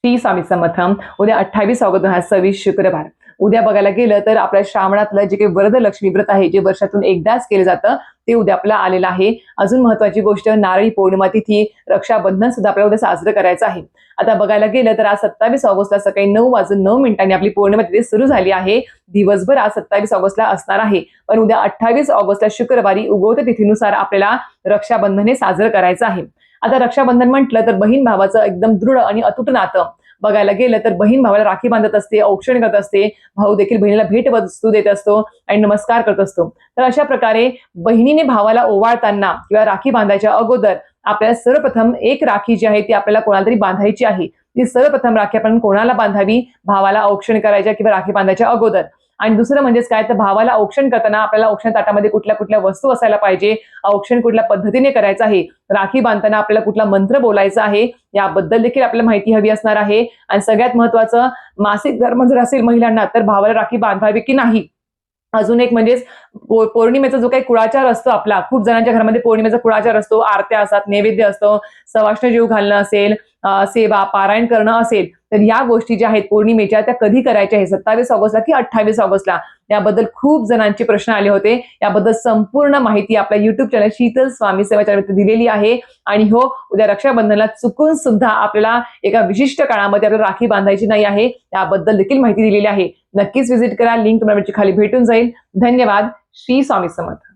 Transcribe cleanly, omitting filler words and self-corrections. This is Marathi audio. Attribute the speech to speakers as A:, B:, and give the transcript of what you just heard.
A: श्री स्वामी समर्थ. उद्या 28 ऑगस्ट 2026 शुक्रवार. उद्या बघायला गेलं तर आपल्या श्रावणातलं जे काही वरदलक्ष्मी व्रत आहे, जे वर्षातून एकदाच केलं जातं, ते उद्या आपल्याला आलेलं आहे. अजून महत्वाची गोष्ट, नारळी पौर्णिमा तिथी, रक्षाबंधन सुद्धा आपल्याला उद्या साजरं करायचं आहे. आता बघायला गेलं तर आज 27 ऑगस्टला सकाळी 9:09 आपली पौर्णिमा तिथी सुरू झाली आहे. दिवसभर आज 27 ऑगस्टला असणार आहे. पण उद्या 28 ऑगस्टला शुक्रवारी उगवत्या तिथीनुसार आपल्याला रक्षाबंधन हे साजरं करायचं आहे. आता रक्षाबंधन म्हटलं तर बहीण भावाचं एकदम दृढ आणि अतूट नातं. बघायला गेलं तर बहीण भावाला राखी बांधत असते, औक्षण करत असते, भाऊ देखील बहिणीला भेट वस्तू देत असतो आणि नमस्कार करत असतो. तर अशा प्रकारे बहिणीने भावाला ओवाळताना किंवा राखी बांधायच्या अगोदर आपल्याला सर्वप्रथम एक राखी जी आहे ती आपल्याला कोणाला तरी बांधायची आहे. ती सर्वप्रथम राखी आपण कोणाला बांधावी, भावाला औक्षण करायच्या किंवा राखी बांधायच्या अगोदर. आणि दुसरं म्हणजेच काय, तर भावाला औक्षण करताना आपल्याला औक्षण ताटामध्ये कुठल्या कुठल्या वस्तू असायला पाहिजे, औक्षण कुठल्या पद्धतीने करायचं आहे, राखी बांधताना आपल्याला कुठला मंत्र बोलायचा आहे, याबद्दल देखील आपल्याला माहिती हवी असणार आहे. आणि सगळ्यात महत्वाचं, मासिक धर्म जर असेल महिलांना तर भावाला राखी बांधावी की नाही. अजून एक म्हणजेच पौर्णिमेचा जो काही कुळाचार असतो आपला, खूप जणांच्या घरामध्ये पौर्णिमेचा कुळाचार असतो, आरत्या असतात, नैवेद्य असतो, सवाष्ण जीव घालणं असेल, सेवा पारायण करणं असेल, तर या गोष्टी ज्या आहेत पौर्णिमेच्या त्या कधी करायच्या आहे, 27 ऑगस्टला की 28 ऑगस्टला, याबद्दल खूप जणांचे प्रश्न आले होते. याबद्दल संपूर्ण माहिती आपल्या युट्यूब चॅनल शीतल स्वामी सेवा चॅनलवरती दिलेली आहे. आणि हो, उद्या रक्षाबंधनाला चुकून सुद्धा आपल्याला एका विशिष्ट काळामध्ये आपल्याला राखी बांधायची नाही आहे, याबद्दल देखील माहिती दिलेली आहे. नक्कीच व्हिजिट करा, लिंक तुम्हाला खाली भेटून जाईल. धन्यवाद. श्री स्वामी समर्थ.